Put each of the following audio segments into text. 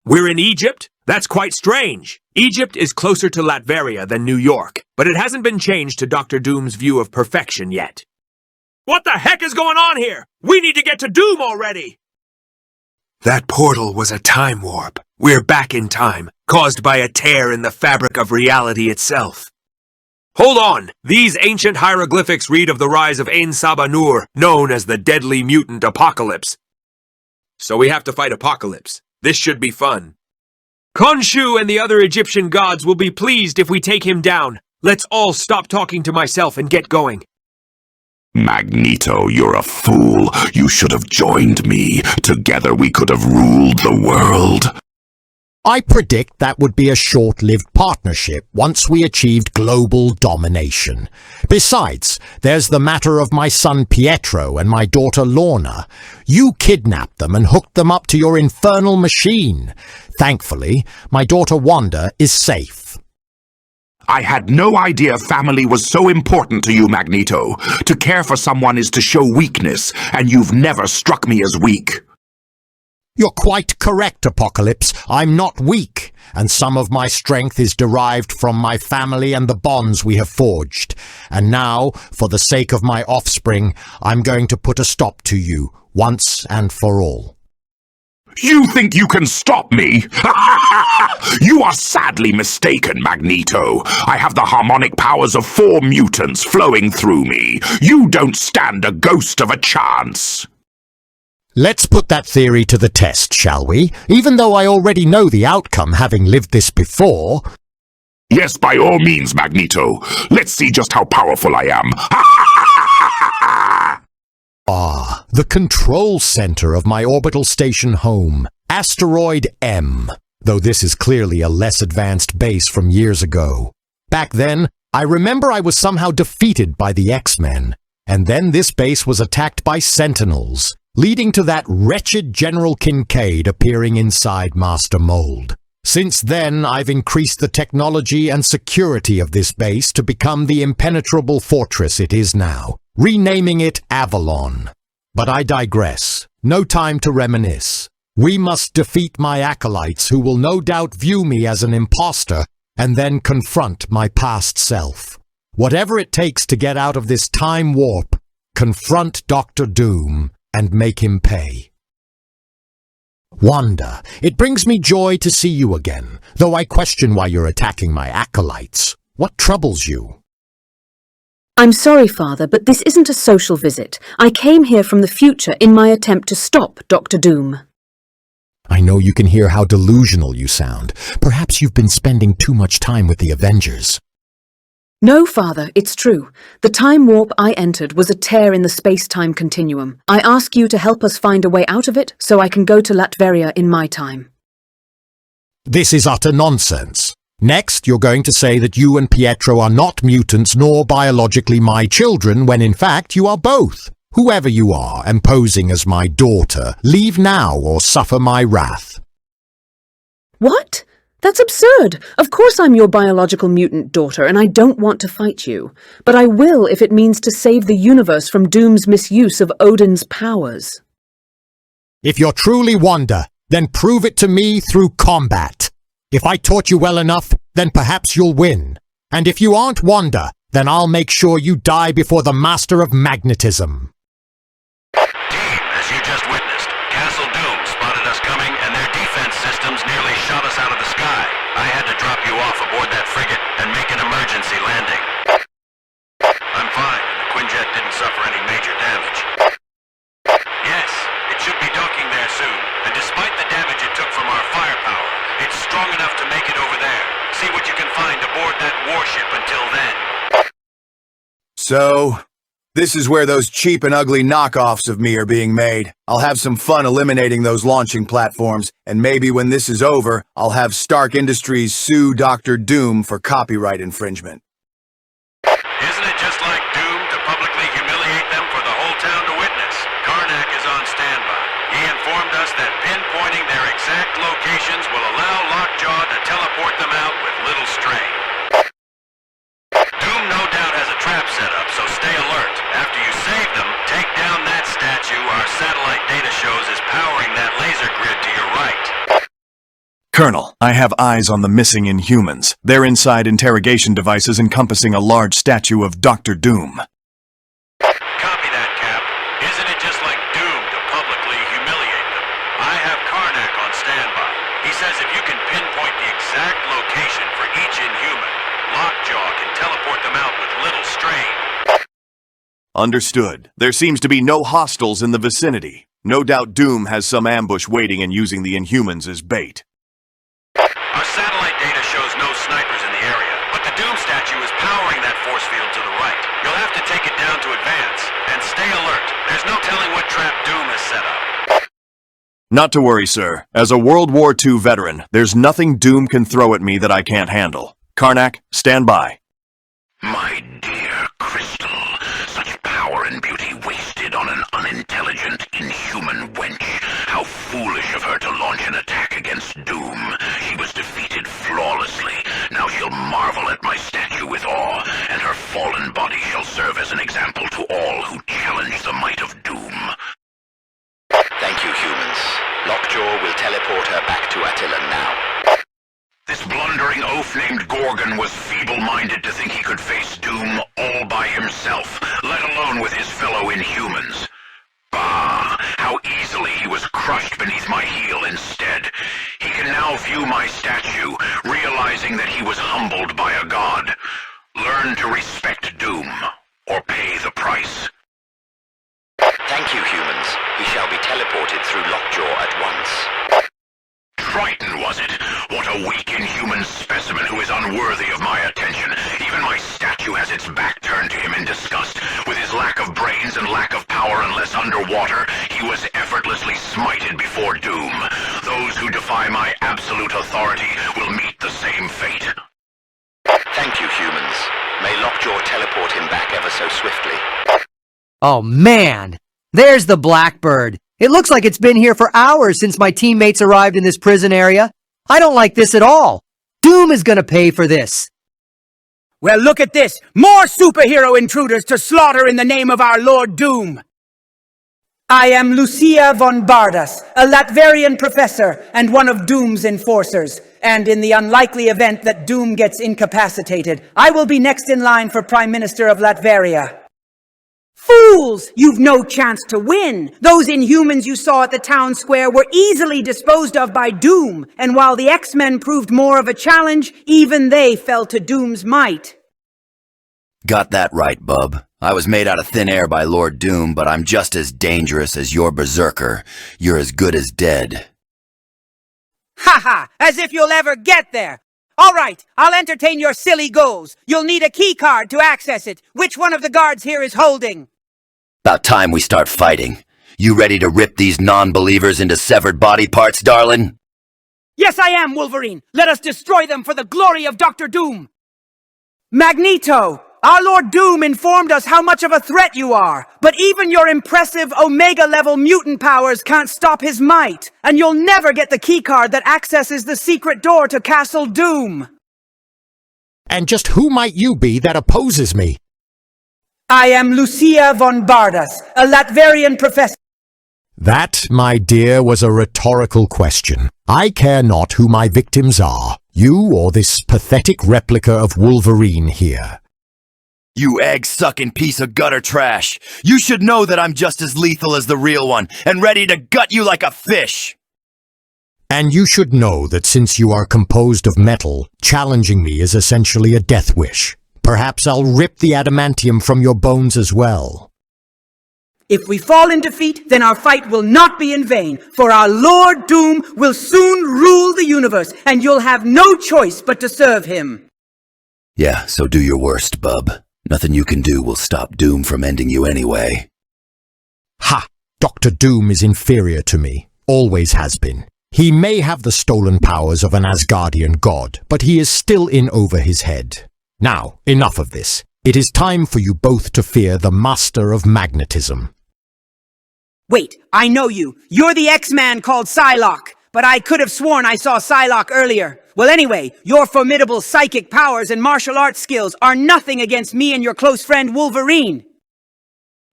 We're in Egypt? That's quite strange. Egypt is closer to Latveria than New York, but it hasn't been changed to Dr. Doom's view of perfection yet. What the heck is going on here? We need to get to Doom already! That portal was a time warp. We're back in time, caused by a tear in the fabric of reality itself. Hold on! These ancient hieroglyphics read of the rise of Ain Saba Nur, known as the deadly mutant apocalypse. So we have to fight Apocalypse. This should be fun. Khonshu and the other Egyptian gods will be pleased if we take him down. Let's all stop talking to myself and get going. Magneto, you're a fool. You should have joined me. Together we could have ruled the world. I predict that would be a short-lived partnership once we achieved global domination. Besides, there's the matter of my son Pietro and my daughter Lorna. You kidnapped them and hooked them up to your infernal machine. Thankfully, my daughter Wanda is safe. I had no idea family was so important to you, Magneto. To care for someone is to show weakness, and you've never struck me as weak. You're quite correct, Apocalypse. I'm not weak, and some of my strength is derived from my family and the bonds we have forged. And now, for the sake of my offspring, I'm going to put a stop to you, once and for all. You think you can stop me? You are sadly mistaken, Magneto. I have the harmonic powers of 4 mutants flowing through me. You don't stand a ghost of a chance. Let's put that theory to the test, shall we? Even though I already know the outcome, having lived this before. Yes, by all means, Magneto. Let's see just how powerful I am. Ah, the control center of my orbital station home, Asteroid M, though this is clearly a less advanced base from years ago. Back then, I remember I was somehow defeated by the X-Men, and then this base was attacked by Sentinels, leading to that wretched General Kincaid appearing inside Master Mold. Since then, I've increased the technology and security of this base to become the impenetrable fortress it is now, renaming it Avalon. But I digress. No time to reminisce. We must defeat my acolytes, who will no doubt view me as an imposter, and then confront my past self. Whatever it takes to get out of this time warp, confront Dr. Doom, and make him pay. Wanda, it brings me joy to see you again, though I question why you're attacking my acolytes. What troubles you? I'm sorry, Father, but this isn't a social visit. I came here from the future in my attempt to stop Dr. Doom. I know you can hear how delusional you sound. Perhaps you've been spending too much time with the Avengers. No, Father, it's true. The time warp I entered was a tear in the space-time continuum. I ask you to help us find a way out of it so I can go to Latveria in my time. This is utter nonsense. Next, you're going to say that you and Pietro are not mutants nor biologically my children, when in fact you are both. Whoever you are, and posing as my daughter, leave now or suffer my wrath. What? That's absurd. Of course I'm your biological mutant daughter, and I don't want to fight you. But I will if it means to save the universe from Doom's misuse of Odin's powers. If you're truly Wanda, then prove it to me through combat. If I taught you well enough, then perhaps you'll win. And if you aren't Wanda, then I'll make sure you die before the master of magnetism. Team, as you just witnessed, Castle Doom spotted us coming and their defense systems nearly shot us out of the sky. I had to drop you off aboard that frigate and make an emergency landing. I'm fine, and the Quinjet didn't suffer any major damage. Yes, it should be docking there soon, and despite the damage it took from our firepower, it's strong enough to make it over there. See what you can find aboard that warship until then. So, this is where those cheap and ugly knockoffs of me are being made. I'll have some fun eliminating those launching platforms, and maybe when this is over, I'll have Stark Industries sue Dr. Doom for copyright infringement. Isn't it just like Doom to publicly humiliate them for the whole town to witness? Karnak is on standby. He informed us that pinpointing their exact locations will allow Lockjaw to teleport them out with little strain. Doom no doubt has a trap set up, so stay alert. After you save them, take down that statue our satellite data shows is powering that laser grid to your right. Colonel, I have eyes on the missing Inhumans. They're inside interrogation devices encompassing a large statue of Dr. Doom. Copy that, Cap. Isn't it just like Doom to publicly humiliate them? I have Karnak on standby. He says if you can pinpoint the exact location for each Inhuman, Lockjaw can teleport them out with little strain. Understood. There seems to be no hostiles in the vicinity. No doubt Doom has some ambush waiting and using the Inhumans as bait. Our satellite data shows no snipers in the area, but the Doom statue is powering that force field to the right. You'll have to take it down to advance, and stay alert. There's no telling what trap Doom has set up. Not to worry, sir. As a World War II veteran, there's nothing Doom can throw at me that I can't handle. Karnak, stand by. My dear Crystal, such power and beauty wasted on an unintelligent, inhuman wench. How foolish of her to launch an attack against Doom. She was defeated flawlessly. Now she'll marvel at my statue with awe, and her fallen body shall serve as an example to all who challenge the might of Doom. Thank you, humans. Lockjaw will teleport her back to Attila now. This blundering oaf named Gorgon was feeble-minded to think he could face Doom all by himself, let alone with his fellow Inhumans. Bah! How easily he was crushed beneath my heel instead. He can now view my statue, realizing that he was humbled by a god. Learn to respect Doom, or pay the price. Thank you, humans. He shall be teleported through Lockjaw at once. Triton, was it? What a weak, inhuman specimen who is unworthy of my attention. Even my statue has its back turned to him in disgust. With his lack of brains and lack of power unless underwater, he was effortlessly smited before Doom. Those who defy my absolute authority will meet the same fate. Thank you, humans. May Lockjaw teleport him back ever so swiftly. Oh man! There's the Blackbird. It looks like it's been here for hours since my teammates arrived in this prison area. I don't like this at all. Doom is gonna pay for this. Well, look at this! More superhero intruders to slaughter in the name of our Lord Doom! I am Lucia von Bardas, a Latverian professor and one of Doom's enforcers. And in the unlikely event that Doom gets incapacitated, I will be next in line for Prime Minister of Latveria. Fools! You've no chance to win! Those Inhumans you saw at the town square were easily disposed of by Doom, and while the X-Men proved more of a challenge, even they fell to Doom's might. Got that right, bub. I was made out of thin air by Lord Doom, but I'm just as dangerous as your berserker. You're as good as dead. Ha ha! As if you'll ever get there! All right, I'll entertain your silly goals. You'll need a key card to access it. Which one of the guards here is holding? About time we start fighting. You ready to rip these non-believers into severed body parts, darling? Yes, I am, Wolverine. Let us destroy them for the glory of Dr. Doom. Magneto, our Lord Doom informed us how much of a threat you are. But even your impressive Omega-level mutant powers can't stop his might. And you'll never get the keycard that accesses the secret door to Castle Doom. And just who might you be that opposes me? I am Lucia von Bardas, a Latverian professor. That, my dear, was a rhetorical question. I care not who my victims are, you or this pathetic replica of Wolverine here. You egg-sucking piece of gutter trash. You should know that I'm just as lethal as the real one, and ready to gut you like a fish. And you should know that since you are composed of metal, challenging me is essentially a death wish. Perhaps I'll rip the adamantium from your bones as well. If we fall in defeat, then our fight will not be in vain, for our Lord Doom will soon rule the universe, and you'll have no choice but to serve him. Yeah, so do your worst, bub. Nothing you can do will stop Doom from ending you anyway. Ha! Dr. Doom is inferior to me. Always has been. He may have the stolen powers of an Asgardian god, but he is still in over his head. Now, enough of this. It is time for you both to fear the master of magnetism. Wait, I know you. You're the X-Man called Psylocke, but I could have sworn I saw Psylocke earlier. Well, anyway, your formidable psychic powers and martial arts skills are nothing against me and your close friend Wolverine.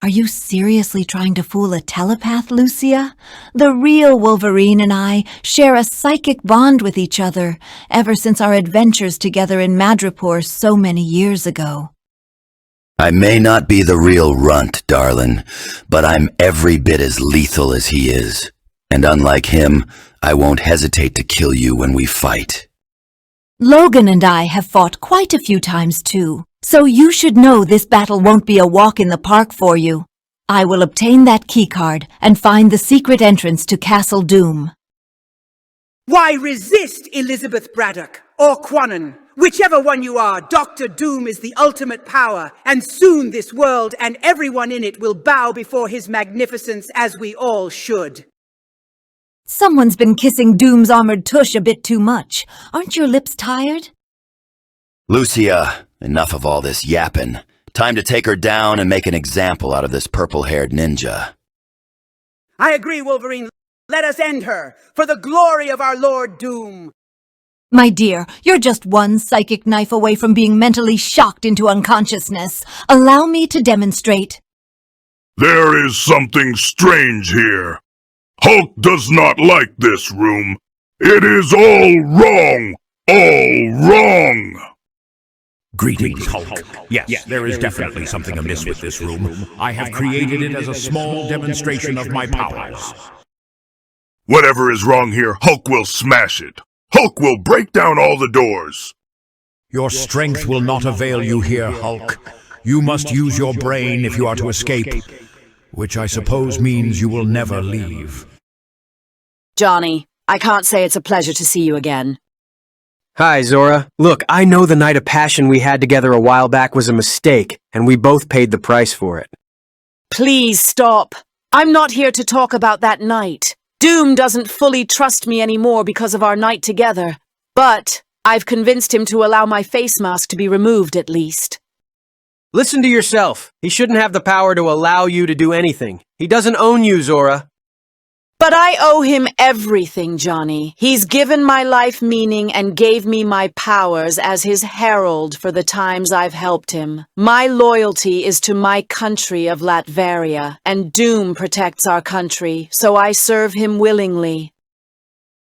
Are you seriously trying to fool a telepath, Lucia? The real Wolverine and I share a psychic bond with each other ever since our adventures together in Madripoor so many years ago. I may not be the real runt, darling, but I'm every bit as lethal as he is. And unlike him, I won't hesitate to kill you when we fight. Logan and I have fought quite a few times too, so you should know this battle won't be a walk in the park for you. I will obtain that keycard and find the secret entrance to Castle Doom. Why resist Elizabeth Braddock or Quanon? Whichever one you are, Dr. Doom is the ultimate power, and soon this world and everyone in it will bow before his magnificence as we all should. Someone's been kissing Doom's armored tush a bit too much. Aren't your lips tired? Lucia, enough of all this yapping. Time to take her down and make an example out of this purple-haired ninja. I agree, Wolverine. Let us end her, for the glory of our Lord Doom. My dear, you're just one psychic knife away from being mentally shocked into unconsciousness. Allow me to demonstrate. There is something strange here. Hulk does not like this room. It is all wrong. All wrong. Greetings, Hulk. Yes, there is definitely something amiss with this room. I have created it as a small demonstration of my powers. Whatever is wrong here, Hulk will smash it. Hulk will break down all the doors. Your strength will not avail you here, Hulk. You must use your brain if you are to escape, which I suppose means you will never leave. Johnny, I can't say it's a pleasure to see you again. Hi, Zora. Look, I know the night of passion we had together a while back was a mistake, and we both paid the price for it. Please stop. I'm not here to talk about that night. Doom doesn't fully trust me anymore because of our night together, but I've convinced him to allow my face mask to be removed at least. Listen to yourself. He shouldn't have the power to allow you to do anything. He doesn't own you, Zora. But I owe him everything, Johnny. He's given my life meaning and gave me my powers as his herald for the times I've helped him. My loyalty is to my country of Latveria, and Doom protects our country, so I serve him willingly.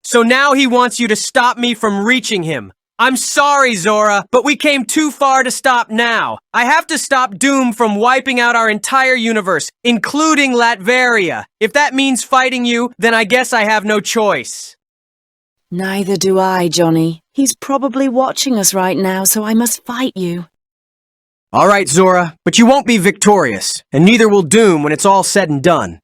So now he wants you to stop me from reaching him. I'm sorry, Zora, but we came too far to stop now. I have to stop Doom from wiping out our entire universe, including Latveria. If that means fighting you, then I guess I have no choice. Neither do I, Johnny. He's probably watching us right now, so I must fight you. All right, Zora, but you won't be victorious, and neither will Doom when it's all said and done.